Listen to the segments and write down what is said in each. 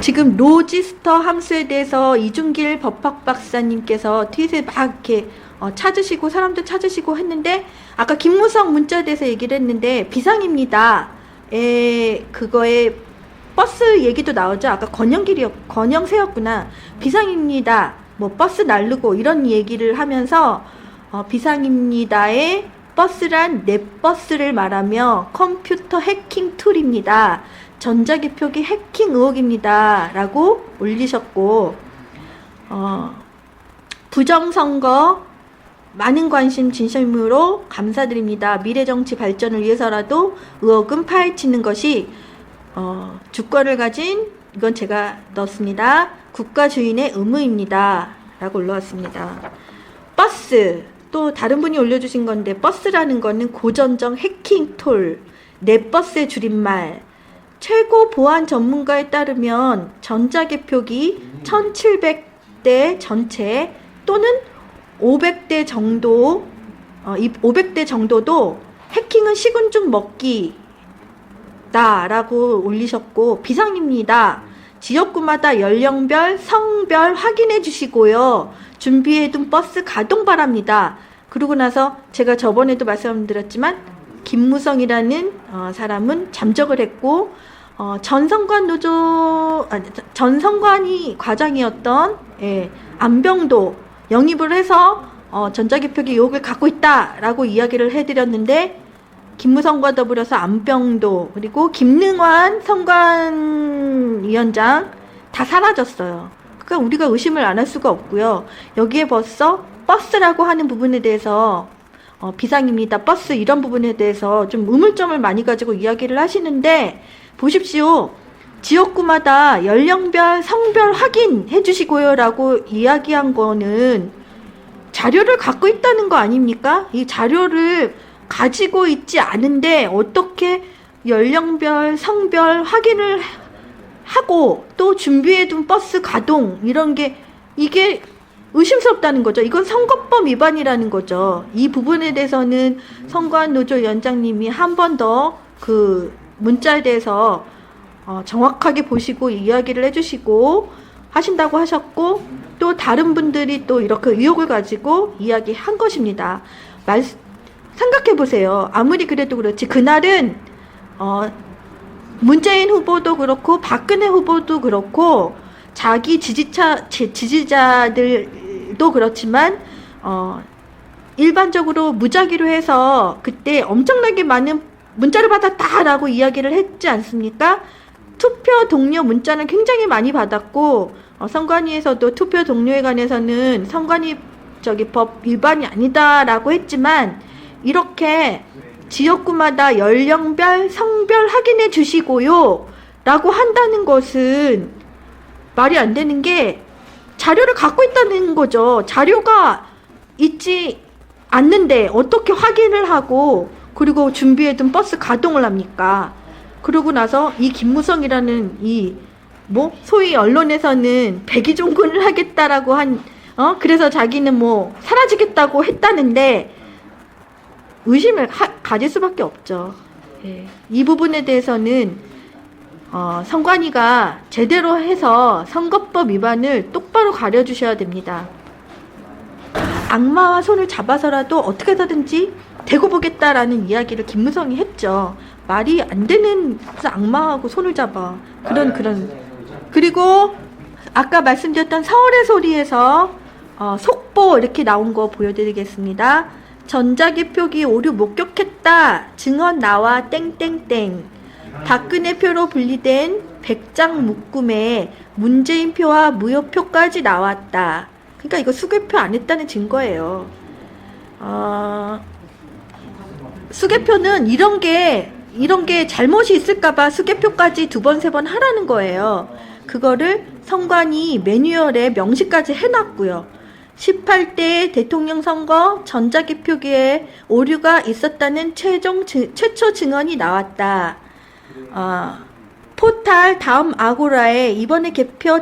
지금 로지스터 함수에 대해서 이중길 법학 박사님께서 트윗에 막 이렇게 찾으시고 사람들 찾으시고 했는데, 아까 김무성 문자에 대해서 얘기를 했는데 비상입니다. 그거에 버스 얘기도 나오죠. 아까 권영세였구나. 비상입니다. 뭐 버스 날르고 이런 얘기를 하면서 비상입니다의 버스란 넷버스를 말하며 컴퓨터 해킹 툴입니다. 전자기표기 해킹 의혹입니다. 라고 올리셨고, 부정선거 많은 관심 진심으로 감사드립니다. 미래정치 발전을 위해서라도 의혹은 파헤치는 것이 주권을 가진, 이건 제가 넣었습니다. 국가주인의 의무입니다. 라고 올라왔습니다. 버스, 또 다른 분이 올려주신 건데, 버스라는 거는 고전적 해킹 툴, 넷버스의 줄임말. 최고 보안 전문가에 따르면 전자개표기 1700대 전체 또는 500대 정도, 500대 정도도 해킹은 식은 죽 먹기다 라고 올리셨고, 비상입니다. 지역구마다 연령별, 성별 확인해 주시고요. 준비해둔 버스 가동 바랍니다. 그러고 나서 제가 저번에도 말씀드렸지만 김무성이라는 사람은 잠적을 했고, 전성관이 과장이었던 안병도 영입을 해서 전자개표기 의혹을 갖고 있다라고 이야기를 해드렸는데, 김무성과 더불어서 안병도 그리고 김능환 선관위원장 다 사라졌어요. 그러니까 우리가 의심을 안 할 수가 없고요. 여기에 벌써 버스라고 하는 부분에 대해서 비상입니다. 버스 이런 부분에 대해서 좀 의문점을 많이 가지고 이야기를 하시는데, 보십시오. 지역구마다 연령별, 성별 확인해 주시고요 라고 이야기한 거는 자료를 갖고 있다는 거 아닙니까? 이 자료를 가지고 있지 않은데 어떻게 연령별, 성별 확인을 하고 또 준비해둔 버스 가동 이런 게, 이게 의심스럽다는 거죠. 이건 선거법 위반이라는 거죠. 이 부분에 대해서는 선관노조 위원장님이 한 번 더 그 문자에 대해서 정확하게 보시고 이야기를 해주시고 하신다고 하셨고, 또 다른 분들이 또 이렇게 의혹을 가지고 이야기한 것입니다. 생각해 보세요. 아무리 그래도 그렇지, 그날은 문재인 후보도 그렇고 박근혜 후보도 그렇고 자기 지지자들도 그렇지만 일반적으로 무작위로 해서 그때 엄청나게 많은 문자를 받았다라고 이야기를 했지 않습니까? 투표 동료 문자는 굉장히 많이 받았고, 선관위에서도 투표 동료에 관해서는 선관위 법 위반이 아니다라고 했지만, 이렇게 지역구마다 연령별, 성별 확인해 주시고요 라고 한다는 것은 말이 안 되는 게, 자료를 갖고 있다는 거죠. 자료가 있지 않는데 어떻게 확인을 하고 그리고 준비해둔 버스 가동을 합니까? 그러고 나서 이 김무성이라는 소위 언론에서는 백의종군을 하겠다라고 그래서 자기는 사라지겠다고 했다는데, 의심을 가질 수밖에 없죠. 이 부분에 대해서는 선관위가 제대로 해서 선거법 위반을 똑바로 가려주셔야 됩니다. 악마와 손을 잡아서라도 어떻게 하든지 대고 보겠다라는 이야기를 김무성이 했죠. 말이 안 되는, 악마하고 손을 잡아. 그리고 아까 말씀드렸던 서울의 소리에서 속보 이렇게 나온 거 보여드리겠습니다. 전자개표기 오류 목격했다. 증언 나와 땡땡땡. 박근혜 표로 분리된 100장 묶음에 문재인 표와 무효표까지 나왔다. 그러니까 이거 수개표 안 했다는 증거예요. 수개표는 이런 게 잘못이 있을까봐 수개표까지 2번, 3번 하라는 거예요. 그거를 선관위 매뉴얼에 명시까지 해놨고요. 18대 대통령 선거 전자개표기에 오류가 있었다는 최초 증언이 나왔다. 포탈 다음 아고라에 이번에 개표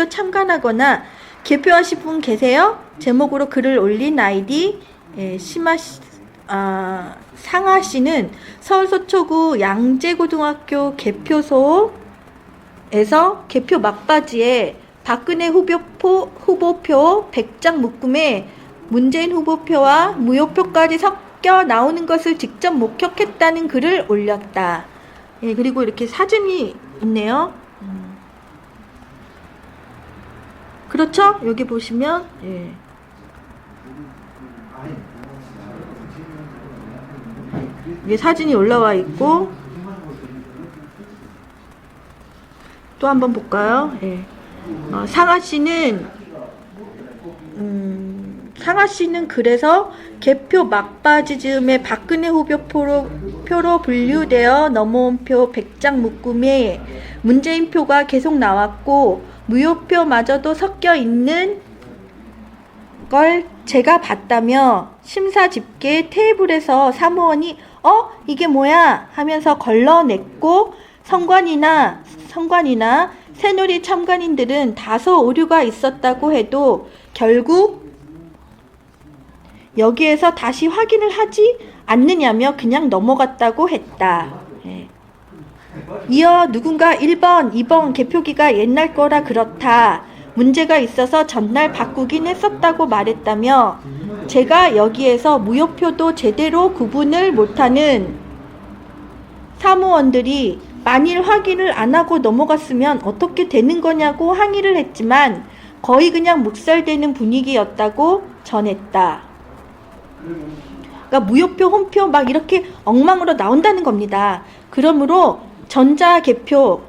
참관하거나 개표하실 분 계세요? 제목으로 글을 올린 아이디 상하 씨는 서울 서초구 양재고등학교 개표소 에서 개표 막바지에 박근혜 후보표 100장 묶음에 문재인 후보표와 무효표까지 섞여 나오는 것을 직접 목격했다는 글을 올렸다. 예, 그리고 이렇게 사진이 있네요. 그렇죠? 여기 보시면 예. 이게 사진이 올라와 있고 또 한번 볼까요? 예. 상하 씨는 그래서 개표 막바지 즈음에 박근혜 후보표로 분류되어 넘어온 표 100장 묶음에 문재인 표가 계속 나왔고 무효표마저도 섞여 있는 걸 제가 봤다며 심사 집계 테이블에서 사무원이 이게 뭐야 하면서 걸러냈고 선관이나 새누리 참관인들은 다소 오류가 있었다고 해도 결국 여기에서 다시 확인을 하지 않느냐며 그냥 넘어갔다고 했다. 예. 이어 누군가 1번, 2번 개표기가 옛날 거라 그렇다. 문제가 있어서 전날 바꾸긴 했었다고 말했다며 제가 여기에서 무효표도 제대로 구분을 못하는 사무원들이 만일 확인을 안 하고 넘어갔으면 어떻게 되는 거냐고 항의를 했지만 거의 그냥 묵살되는 분위기였다고 전했다. 그러니까 무효표, 홈표 막 이렇게 엉망으로 나온다는 겁니다. 그러므로 전자개표,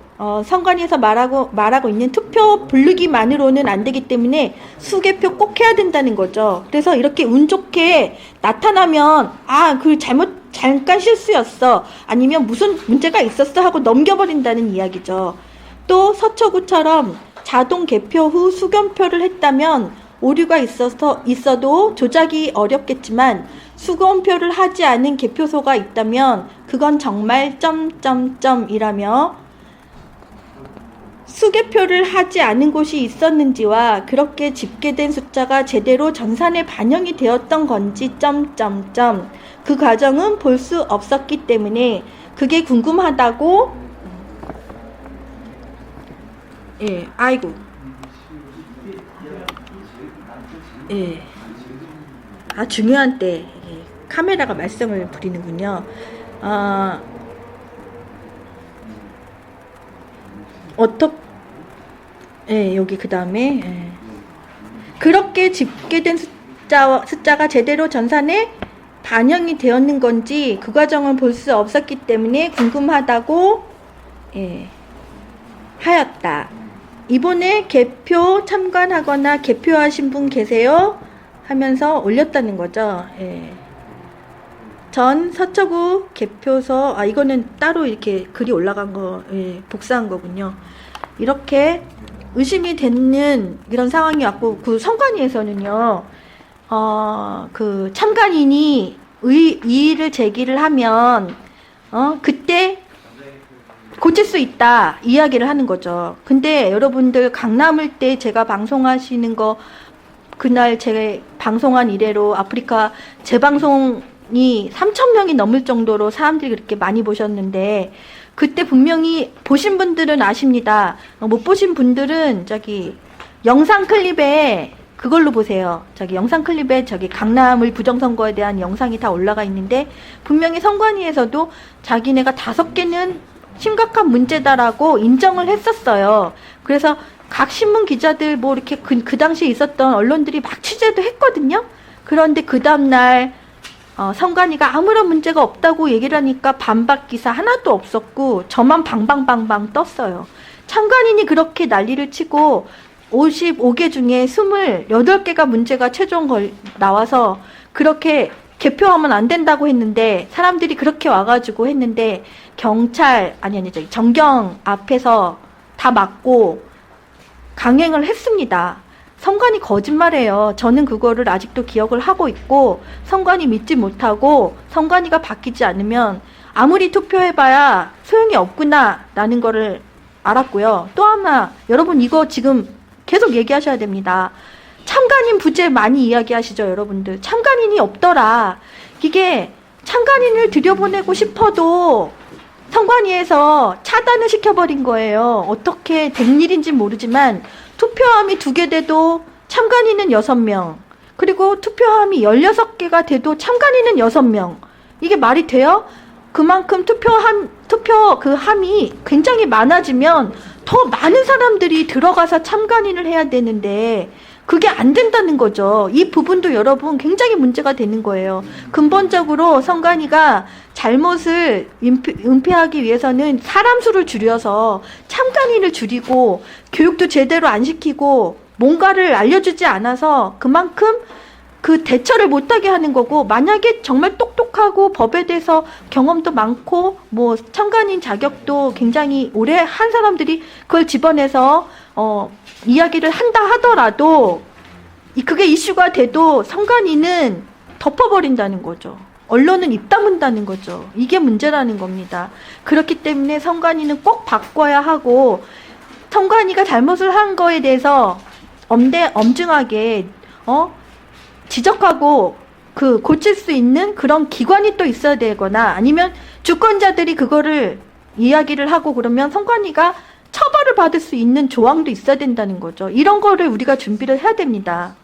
선관위에서 말하고 있는 투표 부르기만으로는 안 되기 때문에 수개표 꼭 해야 된다는 거죠. 그래서 이렇게 운 좋게 나타나면 잠깐 실수였어. 아니면 무슨 문제가 있었어 하고 넘겨버린다는 이야기죠. 또 서초구처럼 자동 개표 후 수검표를 했다면 오류가 있어도 조작이 어렵겠지만 수검표를 하지 않은 개표소가 있다면 그건 정말 점점점이라며 수개표를 하지 않은 곳이 있었는지와 그렇게 집계된 숫자가 제대로 전산에 반영이 되었던 건지 점점점 그 과정은 볼 수 없었기 때문에 그게 궁금하다고 예, 아이고 예, 중요한 때 카메라가 말썽을 부리는군요. 여기 그 다음에 그렇게 집계된 숫자가 제대로 전산에 반영이 되었는 건지 그 과정을 볼 수 없었기 때문에 궁금하다고 하였다. 이번에 개표 참관하거나 개표하신 분 계세요? 하면서 올렸다는 거죠. 전 서초구 개표소, 이거는 따로 이렇게 글이 올라간 거, 복사한 거군요. 이렇게 의심이 되는 이런 상황이 왔고, 그 선관위에서는요, 그 참관인이 이의를 제기를 하면, 그때 고칠 수 있다 이야기를 하는 거죠. 근데 여러분들 강남을 때 제가 방송하시는 거 그날 제 방송한 이래로 아프리카 재방송이 3,000명이 넘을 정도로 사람들이 그렇게 많이 보셨는데 그때 분명히 보신 분들은 아십니다. 못 보신 분들은 영상 클립에 그걸로 보세요. 영상 클립에 강남을 부정선거에 대한 영상이 다 올라가 있는데 분명히 선관위에서도 자기네가 5개는 심각한 문제다라고 인정을 했었어요. 그래서 각 신문 기자들 이렇게 그 당시에 있었던 언론들이 막 취재도 했거든요. 그런데 그 다음날 선관위가 아무런 문제가 없다고 얘기를 하니까 반박 기사 하나도 없었고 저만 방방방방 떴어요. 참관인이 그렇게 난리를 치고 55개 중에 28개가 문제가 최종 나와서 그렇게 개표하면 안 된다고 했는데 사람들이 그렇게 와가지고 했는데 정경 앞에서 다 막고 강행을 했습니다. 선관위 거짓말해요. 저는 그거를 아직도 기억을 하고 있고 선관위 믿지 못하고 선관위가 바뀌지 않으면 아무리 투표해봐야 소용이 없구나 라는 거를 알았고요. 또 하나 여러분 이거 지금 계속 얘기하셔야 됩니다. 참관인 부재 많이 이야기하시죠 여러분들. 참관인이 없더라. 이게 참관인을 들여보내고 싶어도 선관위에서 차단을 시켜버린 거예요. 어떻게 된 일인지 모르지만 투표함이 2개 돼도 참관인은 6명, 그리고 투표함이 16개가 돼도 참관인은 6명. 이게 말이 돼요? 그만큼 투표 그 함이 굉장히 많아지면 더 많은 사람들이 들어가서 참관인을 해야 되는데 그게 안 된다는 거죠. 이 부분도 여러분 굉장히 문제가 되는 거예요. 근본적으로 선관위가 잘못을 은폐하기 위해서는 사람 수를 줄여서 참관인을 줄이고 교육도 제대로 안 시키고 뭔가를 알려주지 않아서 그만큼 그 대처를 못하게 하는 거고, 만약에 정말 똑똑하고 법에 대해서 경험도 많고 뭐 참관인 자격도 굉장히 오래 한 사람들이 그걸 집어내서 이야기를 한다 하더라도 그게 이슈가 돼도 선관위는 덮어버린다는 거죠. 언론은 입 다문다는 거죠. 이게 문제라는 겁니다. 그렇기 때문에 선관위는 꼭 바꿔야 하고, 선관위가 잘못을 한 거에 대해서 엄중하게 지적하고 고칠 수 있는 그런 기관이 또 있어야 되거나, 아니면 주권자들이 그거를 이야기를 하고 그러면 선관위가 처벌을 받을 수 있는 조항도 있어야 된다는 거죠. 이런 거를 우리가 준비를 해야 됩니다.